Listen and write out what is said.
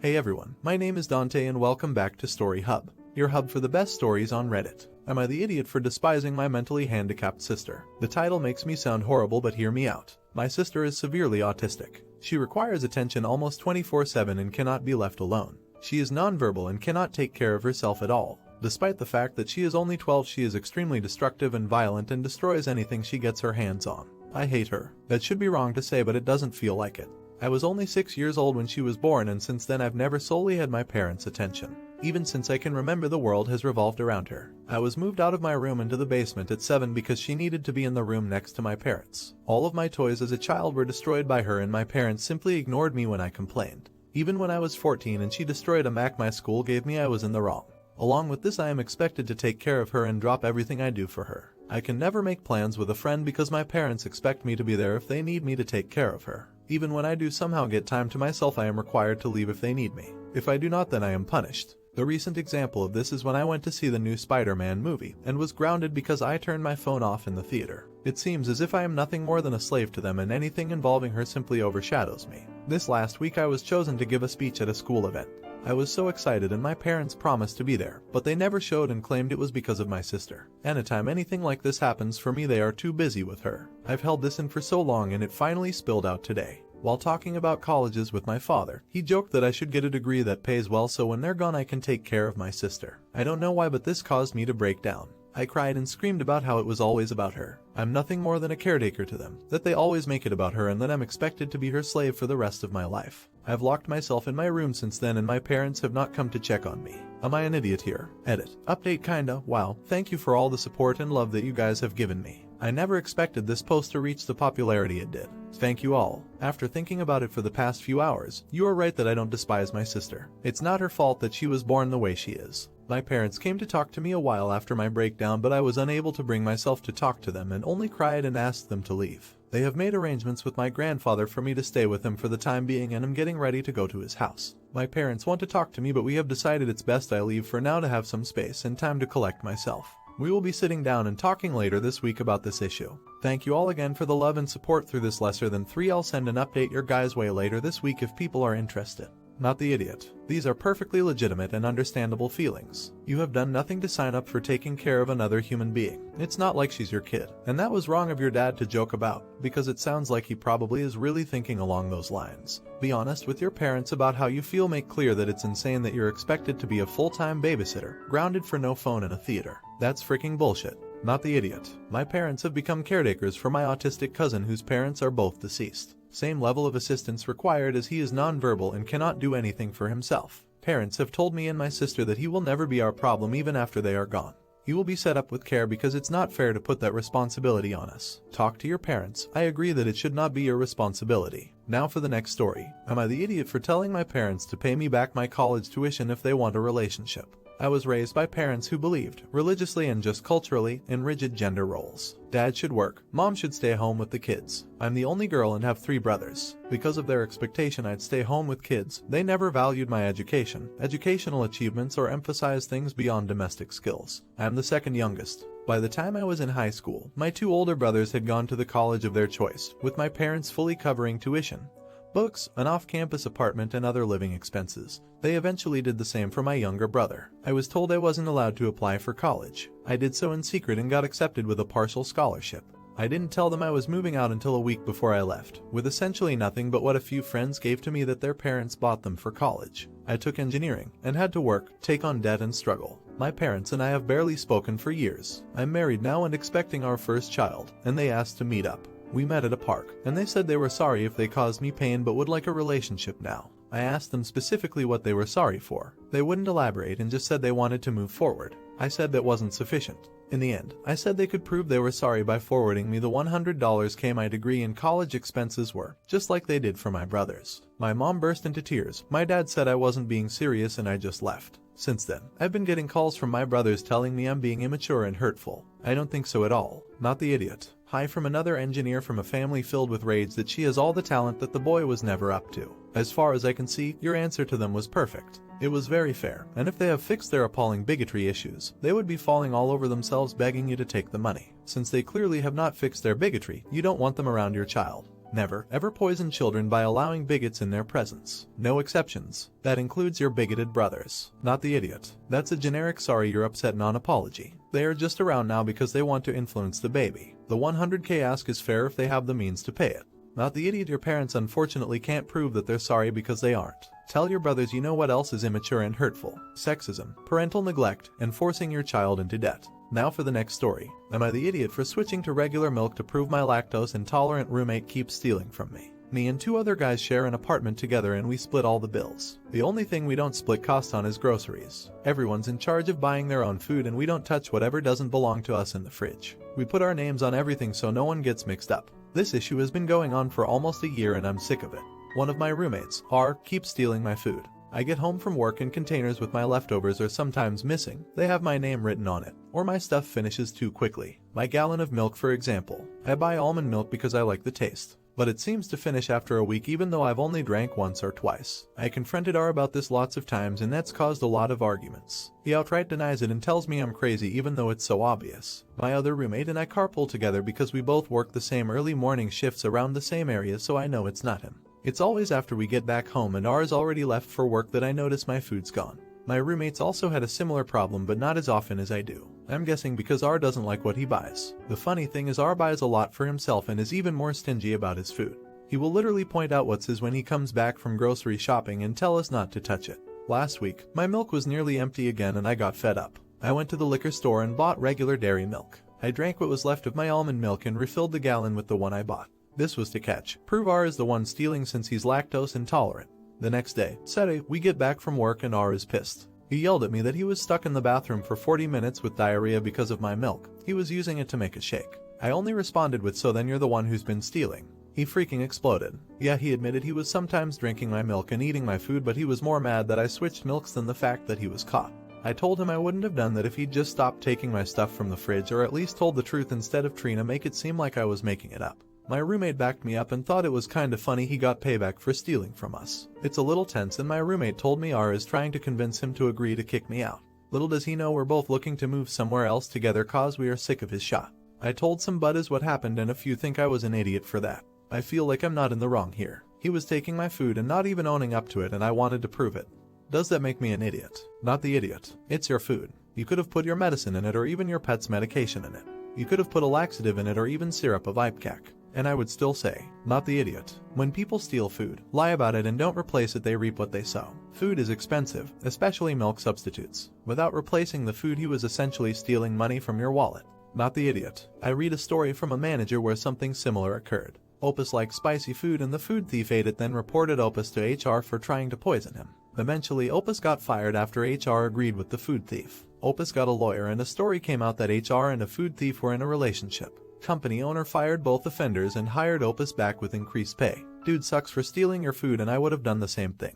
Hey everyone, my name is Dante and welcome back to Story Hub, your hub for the best stories on Reddit. Am I the idiot for despising my mentally handicapped sister? The title makes me sound horrible, but hear me out. My sister is severely autistic. She requires attention almost 24/7 and cannot be left alone. She is nonverbal and cannot take care of herself at all. Despite the fact that she is only 12, she is extremely destructive and violent and destroys anything she gets her hands on. I hate her. That should be wrong to say, but it doesn't feel like it. I was only 6 years old when she was born, and since then I've never solely had my parents' attention. Even since I can remember, the world has revolved around her. I was moved out of my room into the basement at 7 because she needed to be in the room next to my parents. All of my toys as a child were destroyed by her, and my parents simply ignored me when I complained. Even when I was 14 and she destroyed a Mac my school gave me, I was in the wrong. Along with this, I am expected to take care of her and drop everything I do for her. I can never make plans with a friend because my parents expect me to be there if they need me to take care of her. Even when I do somehow get time to myself, I am required to leave if they need me. If I do not, then I am punished. The recent example of this is when I went to see the new Spider-Man movie and was grounded because I turned my phone off in the theater. It seems as if I am nothing more than a slave to them, and anything involving her simply overshadows me. This last week I was chosen to give a speech at a school event. I was so excited, and my parents promised to be there, but they never showed and claimed it was because of my sister. Anytime anything like this happens for me, they are too busy with her. I've held this in for so long, and it finally spilled out today. While talking about colleges with my father, he joked that I should get a degree that pays well so when they're gone I can take care of my sister. I don't know why, but this caused me to break down. I cried and screamed about how it was always about her. I'm nothing more than a caretaker to them, that they always make it about her, and that I'm expected to be her slave for the rest of my life. I've locked myself in my room since then, and my parents have not come to check on me. Am I an idiot here? Edit. Update kinda. Wow, thank you for all the support and love that you guys have given me. I never expected this post to reach the popularity it did. Thank you all. After thinking about it for the past few hours, you are right that I don't despise my sister. It's not her fault that she was born the way she is. My parents came to talk to me a while after my breakdown, but I was unable to bring myself to talk to them and only cried and asked them to leave. They have made arrangements with my grandfather for me to stay with him for the time being, and I'm getting ready to go to his house. My parents want to talk to me, but we have decided it's best I leave for now to have some space and time to collect myself. We will be sitting down and talking later this week about this issue. Thank you all again for the love and support through this lesser than 3. I'll send an update your guys' way later this week if people are interested. Not the idiot. These are perfectly legitimate and understandable feelings. You have done nothing to sign up for taking care of another human being. It's not like she's your kid. And that was wrong of your dad to joke about, because it sounds like he probably is really thinking along those lines. Be honest with your parents about how you feel. Make clear that it's insane that you're expected to be a full-time babysitter, grounded for no phone in a theater. That's freaking bullshit. Not the idiot. My parents have become caretakers for my autistic cousin whose parents are both deceased. Same level of assistance required as he is nonverbal and cannot do anything for himself. Parents have told me and my sister that he will never be our problem even after they are gone. He will be set up with care because it's not fair to put that responsibility on us. Talk to your parents. I agree that it should not be your responsibility. Now for the next story. Am I the idiot for telling my parents to pay me back my college tuition if they want a relationship? I was raised by parents who believed, religiously and just culturally, in rigid gender roles. Dad should work, mom should stay home with the kids. I'm the only girl and have 3 brothers. Because of their expectation I'd stay home with kids, they never valued my education, educational achievements, or emphasized things beyond domestic skills. I'm the second youngest. By the time I was in high school, my 2 older brothers had gone to the college of their choice, with my parents fully covering tuition, books, an off-campus apartment, and other living expenses. They eventually did the same for my younger brother. I was told I wasn't allowed to apply for college. I did so in secret and got accepted with a partial scholarship. I didn't tell them I was moving out until a week before I left, with essentially nothing but what a few friends gave to me that their parents bought them for college. I took engineering, and had to work, take on debt, and struggle. My parents and I have barely spoken for years. I'm married now and expecting our first child, and they asked to meet up. We met at a park, and they said they were sorry if they caused me pain but would like a relationship now. I asked them specifically what they were sorry for. They wouldn't elaborate and just said they wanted to move forward. I said that wasn't sufficient. In the end, I said they could prove they were sorry by forwarding me the $100 my degree and college expenses were, just like they did for my brothers. My mom burst into tears. My dad said I wasn't being serious and I just left. Since then, I've been getting calls from my brothers telling me I'm being immature and hurtful. I don't think so at all. Not the idiot. Hi from another engineer from a family filled with rage that she has all the talent that the boy was never up to. As far as I can see, your answer to them was perfect. It was very fair, and if they have fixed their appalling bigotry issues, they would be falling all over themselves begging you to take the money. Since they clearly have not fixed their bigotry, you don't want them around your child. Never, ever poison children by allowing bigots in their presence. No exceptions. That includes your bigoted brothers. Not the idiot. That's a generic sorry you're upset non-apology. They are just around now because they want to influence the baby. The 100K ask is fair if they have the means to pay it. Not the idiot your parents unfortunately can't prove that they're sorry because they aren't. Tell your brothers you know what else is immature and hurtful. Sexism, parental neglect, and forcing your child into debt. Now for the next story. Am I the idiot for switching to regular milk to prove my lactose intolerant roommate keeps stealing from me? Me and 2 other guys share an apartment together and we split all the bills. The only thing we don't split costs on is groceries. Everyone's in charge of buying their own food and we don't touch whatever doesn't belong to us in the fridge. We put our names on everything so no one gets mixed up. This issue has been going on for almost a year and I'm sick of it. One of my roommates, R, keeps stealing my food. I get home from work and containers with my leftovers are sometimes missing. They have my name written on it, or my stuff finishes too quickly. My gallon of milk, for example. I buy almond milk because I like the taste, but it seems to finish after a week even though I've only drank once or twice. I confronted R about this lots of times and that's caused a lot of arguments. He outright denies it and tells me I'm crazy even though it's so obvious. My other roommate and I carpool together because we both work the same early morning shifts around the same area, so I know it's not him. It's always after we get back home and R is already left for work that I notice my food's gone. My roommates also had a similar problem but not as often as I do. I'm guessing because R doesn't like what he buys. The funny thing is R buys a lot for himself and is even more stingy about his food. He will literally point out what's his when he comes back from grocery shopping and tell us not to touch it. Last week, my milk was nearly empty again and I got fed up. I went to the liquor store and bought regular dairy milk. I drank what was left of my almond milk and refilled the gallon with the one I bought. This was to prove R is the one stealing since he's lactose intolerant. The next day, Saturday, we get back from work and R is pissed. He yelled at me that he was stuck in the bathroom for 40 minutes with diarrhea because of my milk. He was using it to make a shake. I only responded with, "So then you're the one who's been stealing." He freaking exploded. Yeah, he admitted he was sometimes drinking my milk and eating my food, but he was more mad that I switched milks than the fact that he was caught. I told him I wouldn't have done that if he'd just stopped taking my stuff from the fridge or at least told the truth instead of trying to make it seem like I was making it up. My roommate backed me up and thought it was kinda funny he got payback for stealing from us. It's a little tense and my roommate told me R is trying to convince him to agree to kick me out. Little does he know we're both looking to move somewhere else together cause we are sick of his shot. I told some buddies what happened and a few think I was an idiot for that. I feel like I'm not in the wrong here. He was taking my food and not even owning up to it and I wanted to prove it. Does that make me an idiot? Not the idiot. It's your food. You could have put your medicine in it or even your pet's medication in it. You could have put a laxative in it or even syrup of ipecac. And I would still say, not the idiot. When people steal food, lie about it and don't replace it, they reap what they sow. Food is expensive, especially milk substitutes. Without replacing the food, he was essentially stealing money from your wallet. Not the idiot. I read a story from a manager where something similar occurred. Opus liked spicy food and the food thief ate it, then reported Opus to HR for trying to poison him. Eventually, Opus got fired after HR agreed with the food thief. Opus got a lawyer and a story came out that HR and a food thief were in a relationship. Company owner fired both offenders and hired Opus back with increased pay. Dude sucks for stealing your food and I would have done the same thing.